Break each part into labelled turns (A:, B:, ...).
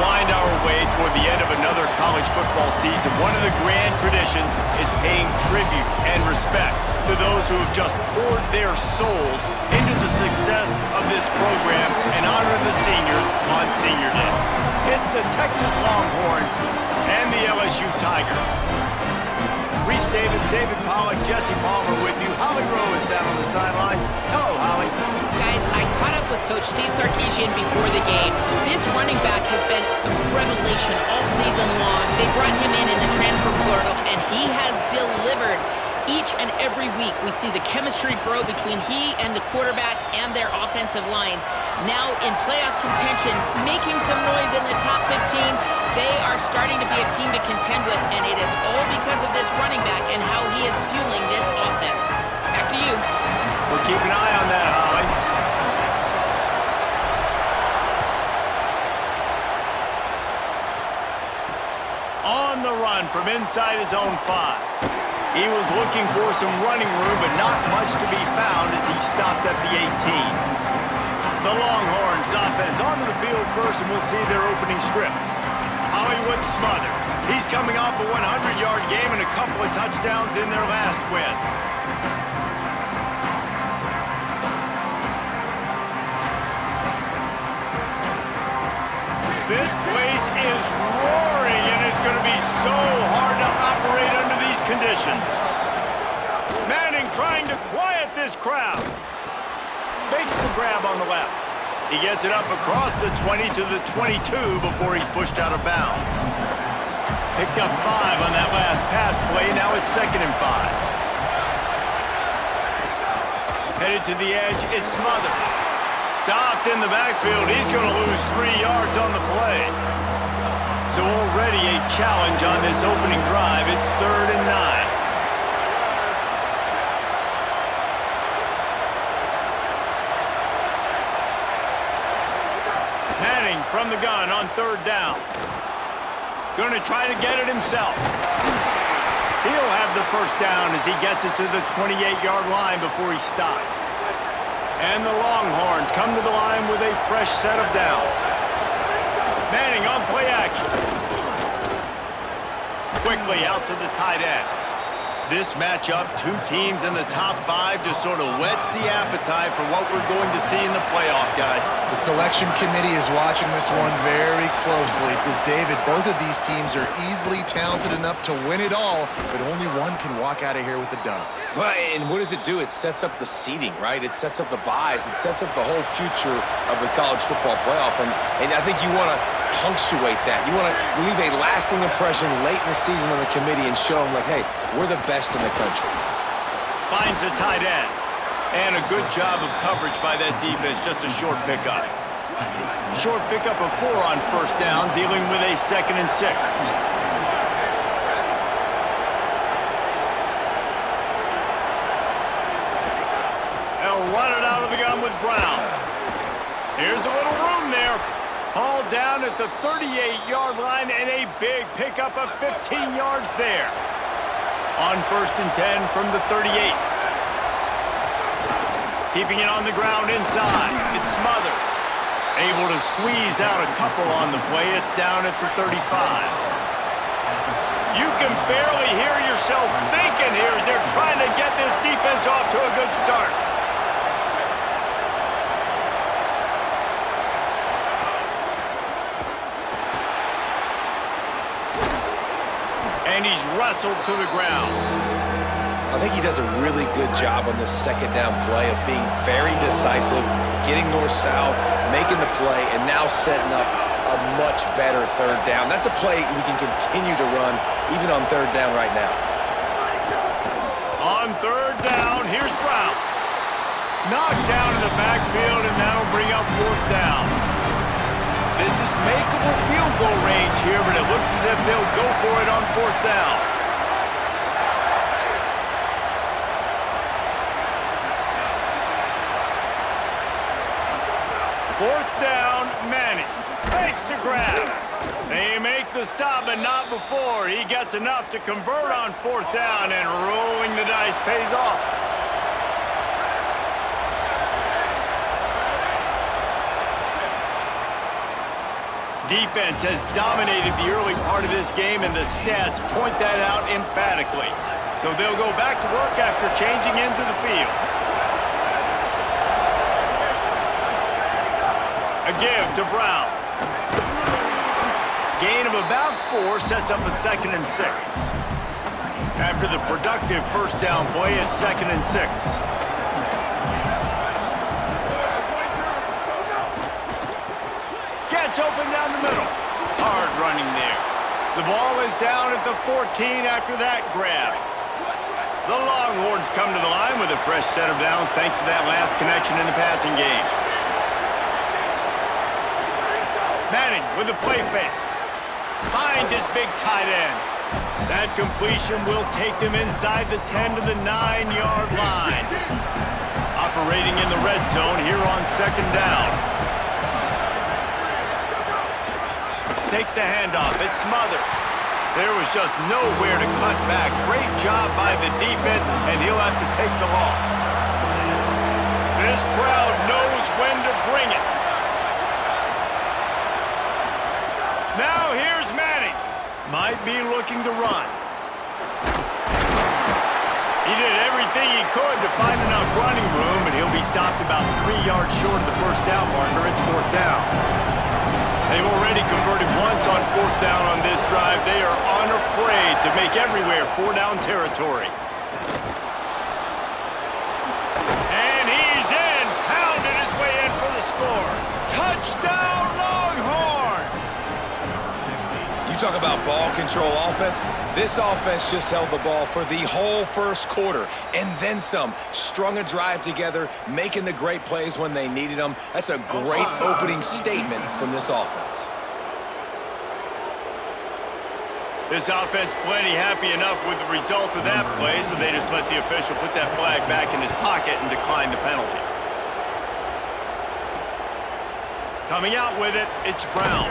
A: wind our way toward the end of another college football season, one of the grand traditions is paying tribute and respect to those who have just poured their souls into the success of this program and honor the seniors on Senior Day. It's the Texas Longhorns and the LSU Tigers. Reese Davis, David Pollack, Jesse Palmer with you. Holly Rowe is down on the sideline. Hello, Holly.
B: Guys, I caught up with Coach Steve Sarkisian before the game. This running back has been a revelation all season long. They brought him in the transfer portal, and he has delivered. Each and every week, we see the chemistry grow between he and the quarterback and their offensive line. Now in playoff contention, making some noise in the top 15, they are starting to be a team to contend with, and it is all because of this running back and how he is fueling this offense. Back to you.
A: We'll keep an eye on that, Holly. On the run from inside his own 5. He was looking for some running room, but not much to be found as he stopped at the 18. The Longhorns offense onto the field first, and we'll see their opening script. Hollywood Smothers. He's coming off a 100-yard game and a couple of touchdowns in their last win. This place is roaring, and it's going to be so hard to operate under these conditions. Manning trying to quiet this crowd. Makes the grab on the left. He gets it up across the 20 to the 22 before he's pushed out of bounds. Picked up 5 on that last pass play. Now it's 2nd and 5. Headed to the edge, it's Smothers. Stopped in the backfield. He's going to lose 3 yards on the play. So already a challenge on this opening drive. It's 3rd and 9. Manning from the gun on 3rd down. Going to try to get it himself. He'll have the first down as he gets it to the 28-yard line before he's stopped. And the Longhorns come to the line with a fresh set of downs. Manning on play action. Quickly out to the tight end. This matchup, 2 teams in the top 5, just sort of whets the appetite for what we're going to see in the playoff, guys.
C: The selection committee is watching this one very closely because, David, both of these teams are easily talented enough to win it all, but only one can walk out of here with the dub.
D: And what does it do? It sets up the seeding, right? It sets up the buys. It sets up the whole future of the college football playoff. And I think you want to punctuate that. You want to leave a lasting impression late in the season on the committee and show them, like, hey, we're the best in the country.
A: Finds a tight end. And a good job of coverage by that defense. Just a short pickup. Short pickup of 4 on 1st down, dealing with a 2nd and 6. They'll run it out of the gun with Brown. Here's a little room there. Hauled down at the 38-yard line, and a big pickup of 15 yards there. On 1st and 10 from the 38. Keeping it on the ground inside. It's Smothers. Able to squeeze out a couple on the play. It's down at the 35. You can barely hear yourself thinking here as they're trying to get this defense off to a good start. And he's wrestled to the ground.
D: I think he does a really good job on this 2nd down play of being very decisive, getting north-south, making the play, and now setting up a much better 3rd down. That's a play we can continue to run even on 3rd down right now.
A: On 3rd down, here's Brown. Knocked down in the backfield, and that'll bring up 4th down. This is makeable field goal range here, but it looks as if they'll go for it on 4th down. Fourth down, Manning makes the grab. They make the stop, but not before. He gets enough to convert on 4th down, and rolling the dice pays off. Defense has dominated the early part of this game, and the stats point that out emphatically. So they'll go back to work after changing into the field. A give to Brown. Gain of about 4 sets up a 2nd and 6. After the productive first down play, it's 2nd and 6. Gets open down the middle. Hard running there. The ball is down at the 14 after that grab. The Longhorns come to the line with a fresh set of downs thanks to that last connection in the passing game. Manning with a play fake. Finds his big tight end. That completion will take them inside the 10 to the 9-yard line. Operating in the red zone here on 2nd down. Takes the handoff. It Smothers. There was just nowhere to cut back. Great job by the defense, and he'll have to take the loss. This crowd knows when to bring it. Now here's Manning. Might be looking to run. He did everything he could to find enough running room, and he'll be stopped about 3 yards short of the first down marker. It's 4th down. They've already converted once on 4th down on this drive. They are unafraid to make everywhere 4-down territory. And he's in. Pounded his way in for the score. Touchdown, Longhorns!
D: You talk about ball control offense. This offense just held the ball for the whole first quarter and then some. Strung a drive together, making the great plays when they needed them. That's a great opening statement from this offense.
A: This offense plenty happy enough with the result of that play, so they just let the official put that flag back in his pocket and decline the penalty. Coming out with it, it's Brown.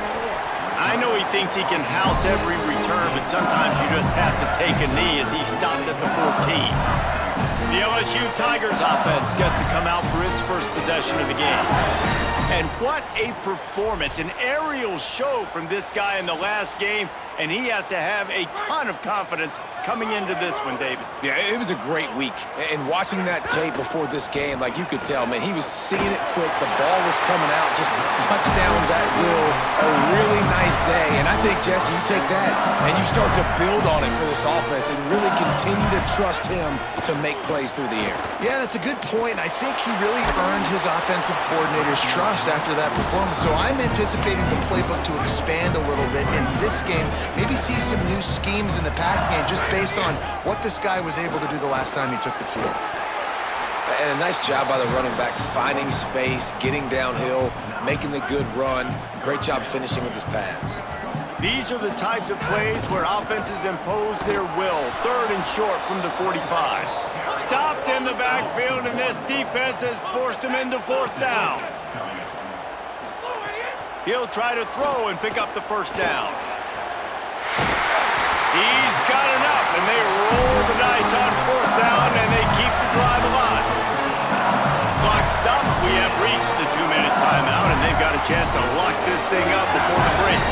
A: I know he thinks he can house every return, but sometimes you just have to take a knee as he stopped at the 14. The LSU Tigers offense gets to come out for its first possession of the game. And what a performance, an aerial show from this guy in the last game, and he has to have a ton of confidence coming into this one, David.
D: Yeah, it was a great week. And watching that tape before this game, like you could tell, man, he was seeing it quick. The ball was coming out, just touchdowns at will. A really nice day. And I think, Jesse, you take that and you start to build on it for this offense and really continue to trust him to make plays through the air.
C: Yeah, that's a good point. I think he really earned his offensive coordinator's trust after that performance. So I'm anticipating the playbook to expand a little bit in this game. Maybe see some new schemes in the pass game just based on what this guy was able to do the last time he took the field.
D: And a nice job by the running back, finding space, getting downhill, making the good run. Great job finishing with his pads.
A: These are the types of plays where offenses impose their will. 3rd and short from the 45. Stopped in the backfield, and this defense has forced him into 4th down. He'll try to throw and pick up the first down. He's got enough, and they roll the dice on 4th down, and they keep the drive alive. Clock stops. We have reached the 2-minute timeout, and they've got a chance to lock this thing up before the break.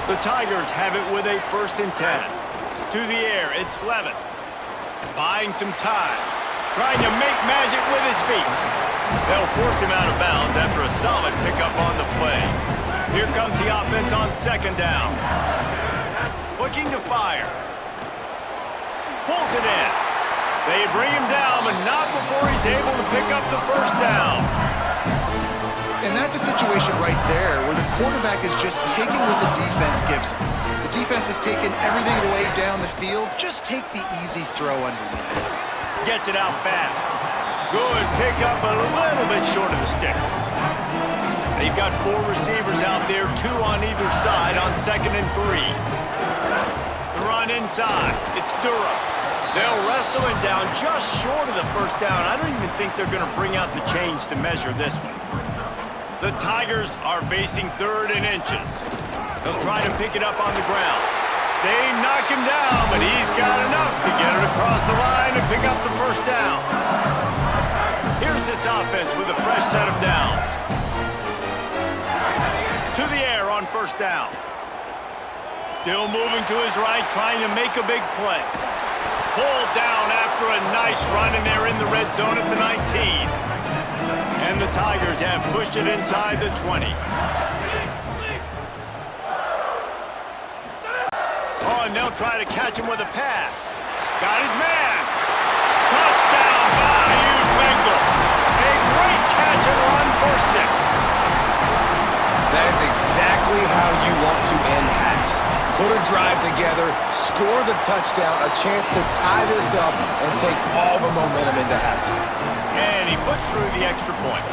A: The Tigers have it with a 1st and 10. To the air, it's Levin. Buying some time. Trying to make magic with his feet. They'll force him out of bounds after a solid pickup on the play. Here comes the offense on 2nd down. Looking to fire. Pulls it in. They bring him down, but not before he's able to pick up the first down.
C: And that's a situation right there where the quarterback is just taking what the defense gives him. The defense has taken everything away down the field. Just take the easy throw underneath.
A: Gets it out fast. Good pickup, but a little bit short of the sticks. They've got 4 receivers out there, 2 on either side on 2nd and 3. The run inside. It's Durham. They'll wrestle him down just short of the first down. I don't even think they're going to bring out the chains to measure this one. The Tigers are facing 3rd and inches. They'll try to pick it up on the ground. They knock him down, but he's got enough to get it across the line and pick up the first down. Here's this offense with a fresh set of downs. To the air on on first down. Still moving to his right, trying to make a big play. Pulled down after a nice run, and they're in the red zone at the 19. And the Tigers have pushed it inside the 20. Oh, and they'll try to catch him with a pass. Got his man. Touchdown, Bayou Bengals. A great catch and run for 6.
D: That is exactly how you want to end halves. Put a drive together, score the touchdown, a chance to tie this up, and take all the momentum into halftime.
A: And he puts through the extra point.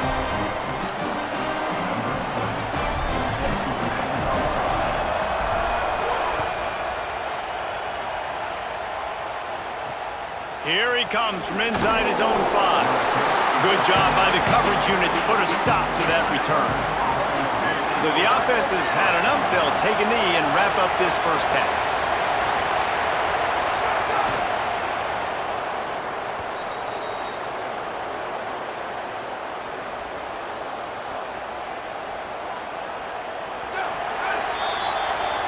A: Here he comes from inside his own 5. Good job by the coverage unit to put a stop to that return. If the offense has had enough, they'll take a knee and wrap up this first half.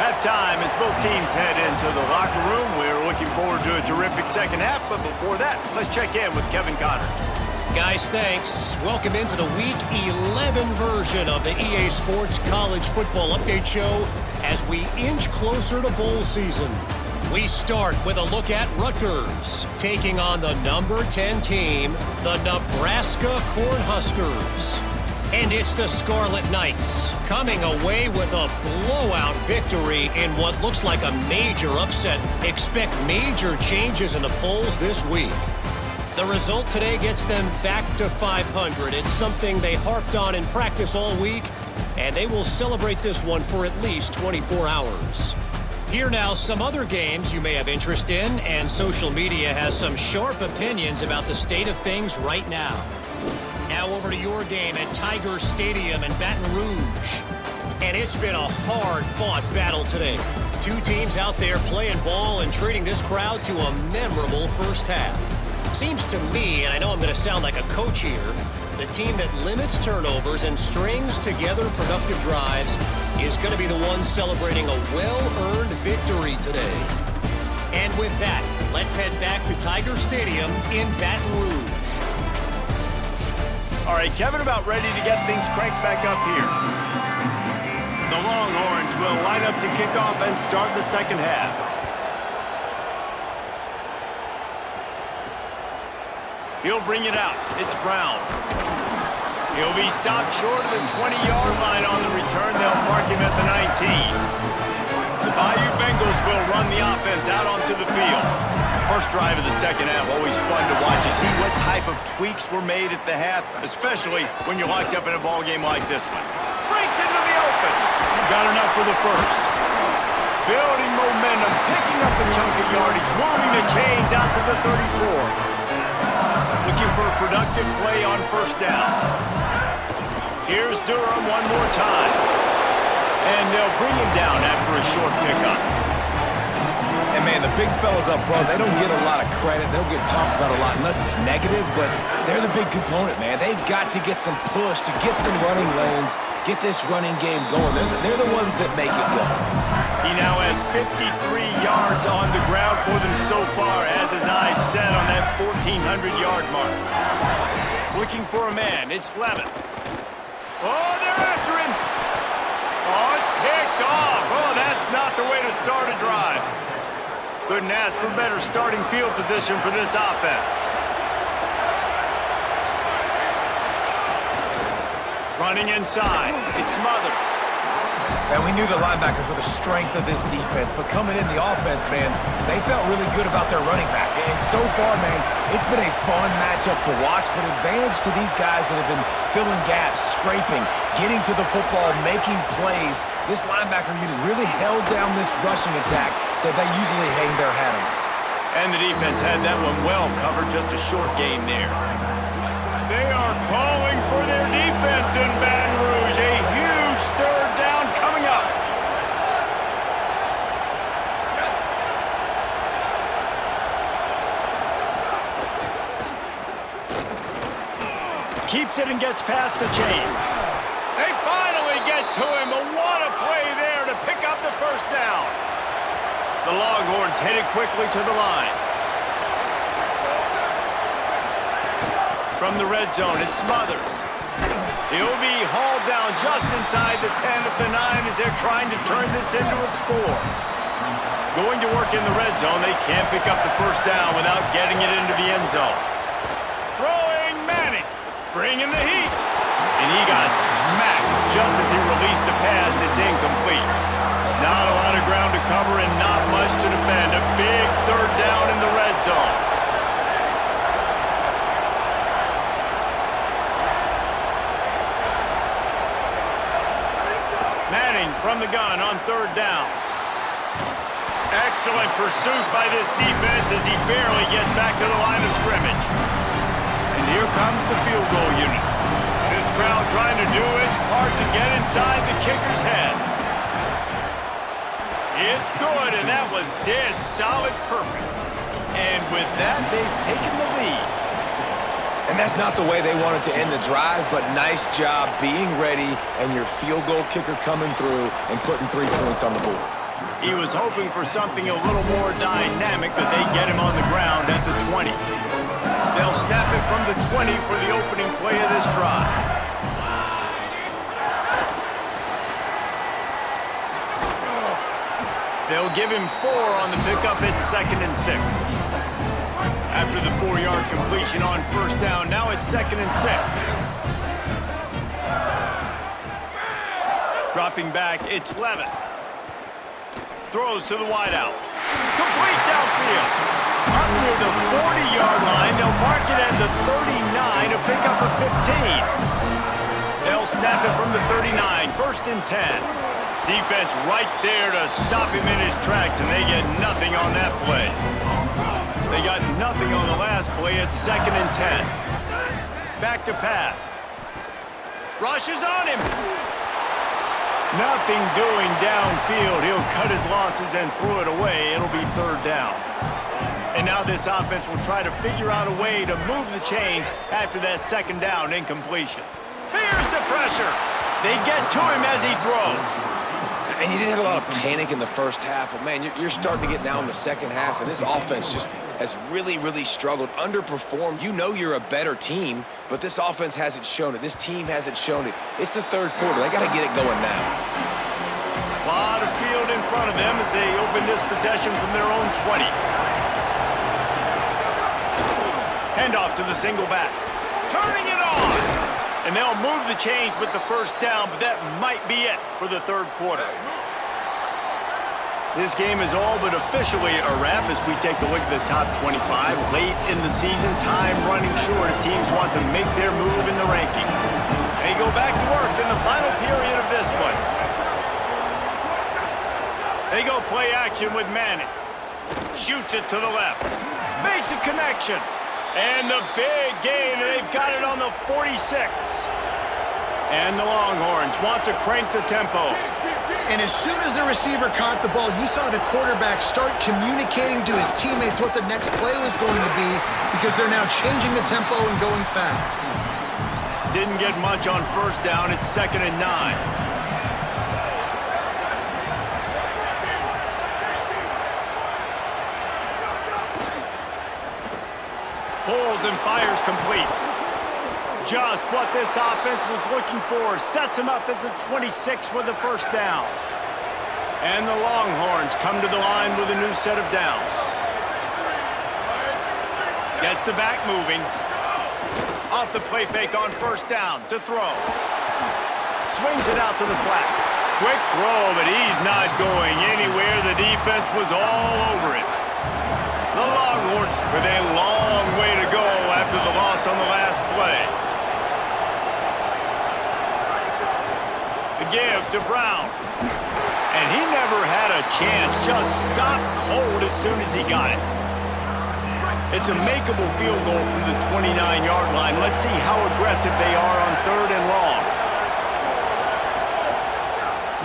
A: Halftime as both teams head into the locker room. We're looking forward to a terrific second half, but before that, let's check in with Kevin Connors.
E: Guys, thanks. Welcome into the Week 11 version of the EA Sports College Football Update Show as we inch closer to bowl season. We start with a look at Rutgers, taking on the number 10 team, the Nebraska Cornhuskers. And it's the Scarlet Knights, coming away with a blowout victory in what looks like a major upset. Expect major changes in the polls this week. The result today gets them back to 500. It's something they harped on in practice all week, and they will celebrate this one for at least 24 hours. Here now, some other games you may have interest in, and social media has some sharp opinions about the state of things right now. Now over to your game at Tiger Stadium in Baton Rouge. And it's been a hard-fought battle today. Two teams out there playing ball and treating this crowd to a memorable first half. Seems to me, and I know I'm going to sound like a coach here, the team that limits turnovers and strings together productive drives is going to be the one celebrating a well-earned victory today. And with that, let's head back to Tiger Stadium in Baton Rouge.
A: All right, Kevin, about ready to get things cranked back up here. The Longhorns will line up to kick off and start the second half. He'll bring it out. It's Brown. He'll be stopped short of the 20-yard line on the return. They'll mark him at the 19. The Bayou Bengals will run the offense out onto the field. First drive of the second half, always fun to watch. You see what type of tweaks were made at the half, especially when you're locked up in a ball game like this one. Breaks into the open. Got enough for the first. Building momentum, picking up a chunk of yardage, moving the chains out to the 34. Looking for a productive play on first down. Here's Durham one more time. And they'll bring him down after a short pickup.
D: And, man, the big fellas up front, they don't get a lot of credit. They'll get talked about a lot unless it's negative, but they're the big component, man. They've got to get some push, to get some running lanes, get this running game going. They're the ones that make it go.
A: He now has 53 yards on the ground for them so far, has his eyes set on that 1,400-yard mark. Looking for a man. It's Levin. Oh, they're after him. Oh, it's picked off. Oh, that's not the way to start a drive. Couldn't ask for better starting field position for this offense. Running inside. It's Smothers.
D: And we knew the linebackers were the strength of this defense, but coming in the offense, man, they felt really good about their running back. And so far, man, it's been a fun matchup to watch, but advantage to these guys that have been filling gaps, scraping, getting to the football, making plays. This linebacker unit really held down this rushing attack that they usually hang their hat on.
A: And the defense had that one well covered, just a short game there. They are calling for their defense in Baton Rouge. A huge third down coming up. Keeps it and gets past the chains. They finally get to him, but what a play The Longhorns headed quickly to the line. From the red zone, it's Smothers. He'll be hauled down just inside the 10 at the 9 as they're trying to turn this into a score. Going to work in the red zone, they can't pick up the first down without getting it into the end zone. Throwing Manning, bringing the heat. And he got smacked just as he released the pass. It's incomplete. Not a lot of ground to cover and not much to defend. A big third down in the red zone. Manning from the gun on third down. Excellent pursuit by this defense as he barely gets back to the line of scrimmage. And here comes the field goal unit. This crowd trying to do its part to get inside the kicker's head. It's good, and that was dead solid perfect. And with that, they've taken the lead.
D: And that's not the way they wanted to end the drive, but nice job being ready and your field goal kicker coming through and putting 3 points on the board.
A: He was hoping for something a little more dynamic, but they get him on the ground at the 20. They'll snap it from the 20 for the opening play of this drive. They'll give him 4 on the pickup at 2nd and 6. After the 4-yard completion on first down, now it's 2nd and 6. Dropping back, it's Levin. Throws to the wideout. Complete downfield. Up near the 40-yard line, they'll mark it at the 39, a pickup of 15. They'll snap it from the 39, 1st and 10. Defense right there to stop him in his tracks, and they get nothing on that play. They got nothing on the last play. It's 2nd and 10. Back to pass. Rushes on him. Nothing doing downfield. He'll cut his losses and throw it away. It'll be 3rd down. And now this offense will try to figure out a way to move the chains after that 2nd down incompletion. Here's the pressure. They get to him as he throws.
D: And you didn't have a lot of panic in the first half, but man, you're starting to get now in the second half, and this offense just has really, really struggled, underperformed. You know you're a better team, but this offense hasn't shown it. This team hasn't shown it. It's the 3rd quarter. They got to get it going now.
A: A lot of field in front of them as they open this possession from their own 20. Handoff to the single back. Turning it on! And they'll move the chains with the first down, but that might be it for the 3rd quarter. This game is all but officially a wrap as we take a look at the top 25. Late in the season, time running short. Teams want to make their move in the rankings. They go back to work in the final period of this one. They go play action with Manning. Shoots it to the left. Makes a connection. And the big gain, and they've got it on the 46. And the Longhorns want to crank the tempo.
C: And as soon as the receiver caught the ball, you saw the quarterback start communicating to his teammates what the next play was going to be because they're now changing the tempo and going fast.
A: Didn't get much on first down. It's 2nd and 9. Pulls and fires complete. Just what this offense was looking for. Sets him up at the 26 with the first down. And the Longhorns come to the line with a new set of downs. Gets the back moving. Off the play fake on first down to throw. Swings it out to the flat. Quick throw, but he's not going anywhere. The defense was all over it. The Longhorns with a long way to go after the loss on the last play. The give to Brown. And he never had a chance. Just stopped cold as soon as he got it. It's a makeable field goal from the 29-yard line. Let's see how aggressive they are on 3rd and long.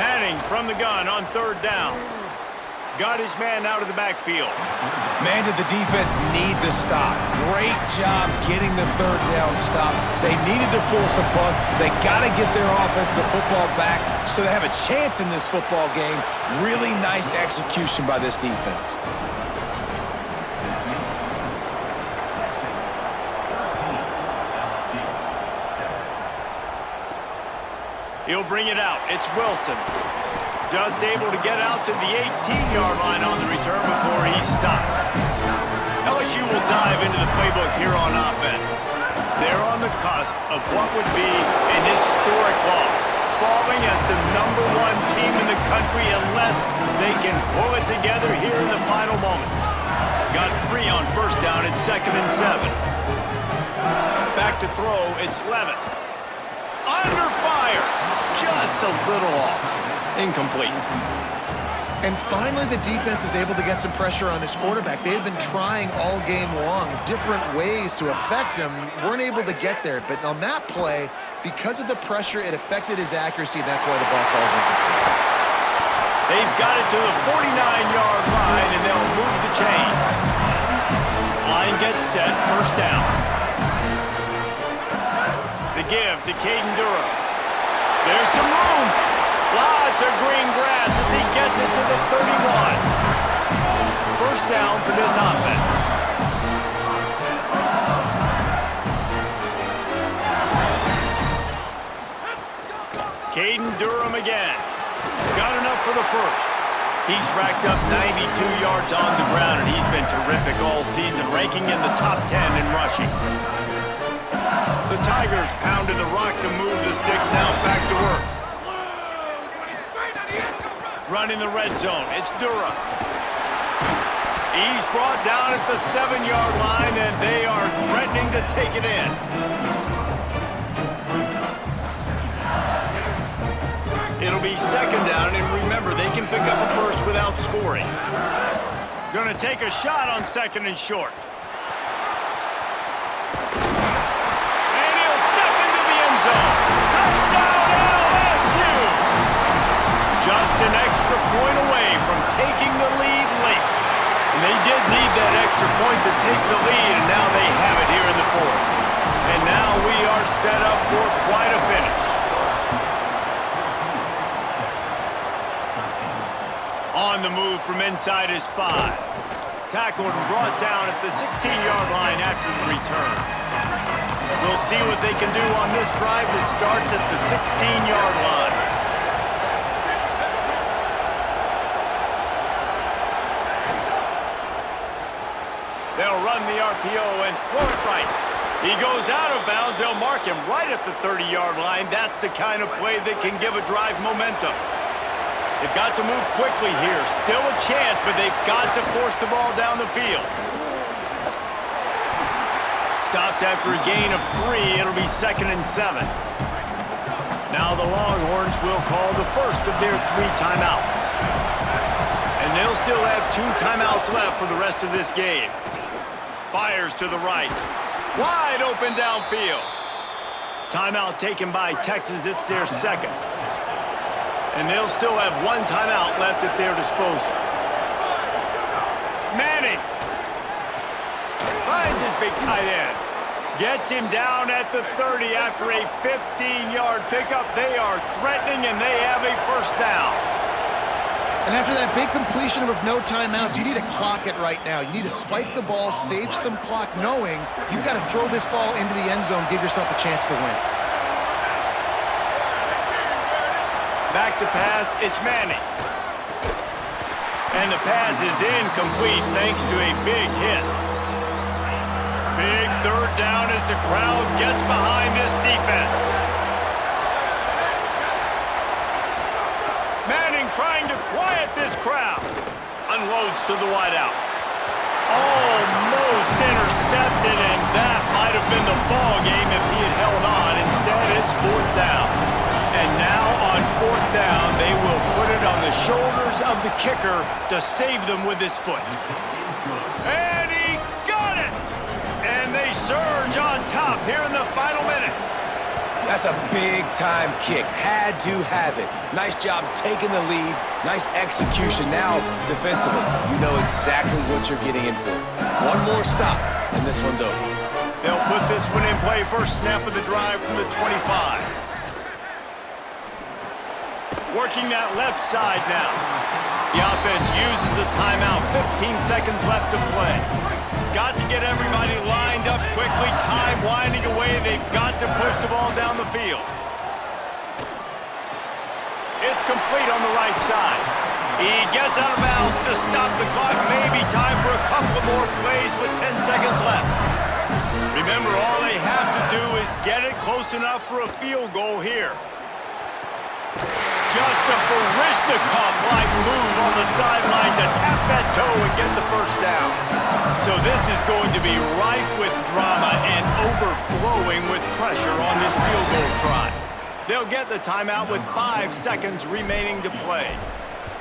A: Manning from the gun on 3rd down. Got his man out of the backfield.
D: Man, did the defense need the stop. Great job getting the third down stop. They needed to force a punt. They got to get their offense the football back so they have a chance in this football game. Really nice execution by this defense.
A: He'll bring it out. It's Wilson. Just able to get out to the 18-yard line on the return before he's stopped. LSU will dive into the playbook here on offense. They're on the cusp of what would be an historic loss, falling as the #1 team in the country unless they can pull it together here in the final moments. Got 3 on first down at 2nd and 7. Back to throw, it's Levitt. Under fire, just a little off. Incomplete.
C: And finally, the defense is able to get some pressure on this quarterback. They've been trying all game long, different ways to affect him. Weren't able to get there. But on that play, because of the pressure, it affected his accuracy, and that's why the ball falls incomplete.
A: They've got it to the 49-yard line, and they'll move the chains. Line gets set, first down. The give to Caden Durham. There's some room. Lots of green grass as he gets it to the 31. First down for this offense. Caden Durham again. Got enough for the first. He's racked up 92 yards on the ground, and he's been terrific all season, ranking in the top 10 in rushing. The Tigers pounded the rock to move the sticks, now back to work. Running the red zone, it's Durham. He's brought down at the 7-yard line, and they are threatening to take it in. It'll be second down, and remember, they can pick up a first without scoring. Gonna take a shot on 2nd and short. And he'll step into the end zone. Touchdown, LSU! Just an extra point away from taking the lead late. And they did need that extra point to take the lead, and now they have it here in the 4th. And now we are set up for quite a finish. On the move from inside his 5. Tackled and brought down at the 16-yard line after the return. We'll see what they can do on this drive that starts at the 16-yard line. They'll run the RPO and throw it right. He goes out of bounds. They'll mark him right at the 30-yard line. That's the kind of play that can give a drive momentum. They've got to move quickly here. Still a chance, but they've got to force the ball down the field. Stopped after a gain of 3. It'll be 2nd and 7. Now the Longhorns will call the first of their 3 timeouts. And they'll still have 2 timeouts left for the rest of this game. Fires to the right. Wide open downfield. Timeout taken by Texas. It's their 2nd. And they'll still have 1 timeout left at their disposal. Manning finds his big tight end. Gets him down at the 30 after a 15-yard pickup. They are threatening, and they have a first down.
C: And after that big completion with no timeouts, you need to clock it right now. You need to spike the ball, save some clock, knowing you've got to throw this ball into the end zone, give yourself a chance to win.
A: Back to pass, it's Manning. And the pass is incomplete thanks to a big hit. Big third down as the crowd gets behind this defense. Manning trying to quiet this crowd. Unloads to the wideout. Almost intercepted, and that might have been the ball game if he had held on. Instead, it's 4th down. And now on 4th down, they will put it on the shoulders of the kicker to save them with his foot. And he got it! And they surge on top here in the final minute.
D: That's a big-time kick. Had to have it. Nice job taking the lead. Nice execution. Now, defensively, you know exactly what you're getting in for. One more stop, and this one's over.
A: They'll put this one in play. First snap of the drive from the 25. Working that left side now. The offense uses a timeout. 15 seconds left to play. Got to get everybody lined up quickly. Time winding away. They've got to push the ball down the field. It's complete on the right side. He gets out of bounds to stop the clock. Maybe time for a couple more plays with 10 seconds left. Remember, all they have to do is get it close enough for a field goal here. Just a Barishnikov-like move on the sideline to tap that toe and get the first down. So this is going to be rife with drama and overflowing with pressure on this field goal try. They'll get the timeout with 5 seconds remaining to play.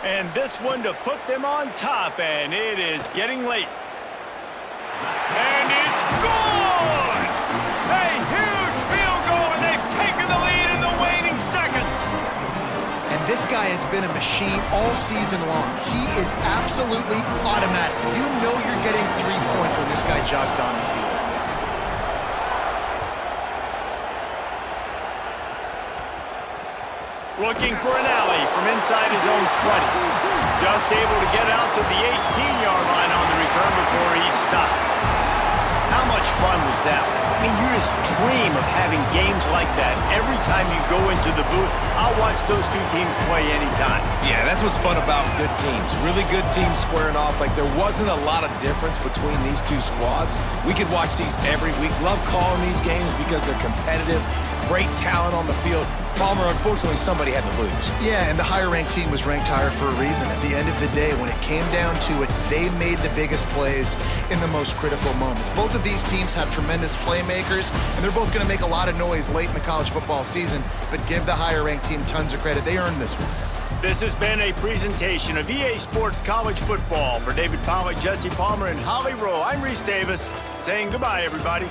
A: And this one to put them on top, and it is getting late. And it's good! A huge field goal, and they've taken the lead in the waning seconds.
C: And this guy has been a machine all season long. He is absolutely automatic. You know you're getting 3 points when this guy jogs on the field.
A: Looking for an alley from inside his own 20. Just able to get out to the 18-yard line on the return before he stopped. How much fun was that? I mean, you just dream of having games like that. Every time you go into the booth, I'll watch those two teams play anytime.
D: Yeah, that's what's fun about good teams. Really good teams squaring off. Like, there wasn't a lot of difference between these two squads. We could watch these every week. Love calling these games because they're competitive. Great talent on the field. Palmer, unfortunately, somebody had to lose.
C: Yeah, and the higher-ranked team was ranked higher for a reason. At the end of the day, when it came down to it, they made the biggest plays in the most critical moments. Both of these teams have tremendous playmakers, and they're both going to make a lot of noise late in the college football season, but give the higher-ranked team tons of credit. They earned this one.
A: This has been a presentation of EA Sports College Football. For David Pollack, Jesse Palmer, and Holly Rowe, I'm Reese Davis, saying goodbye, everybody.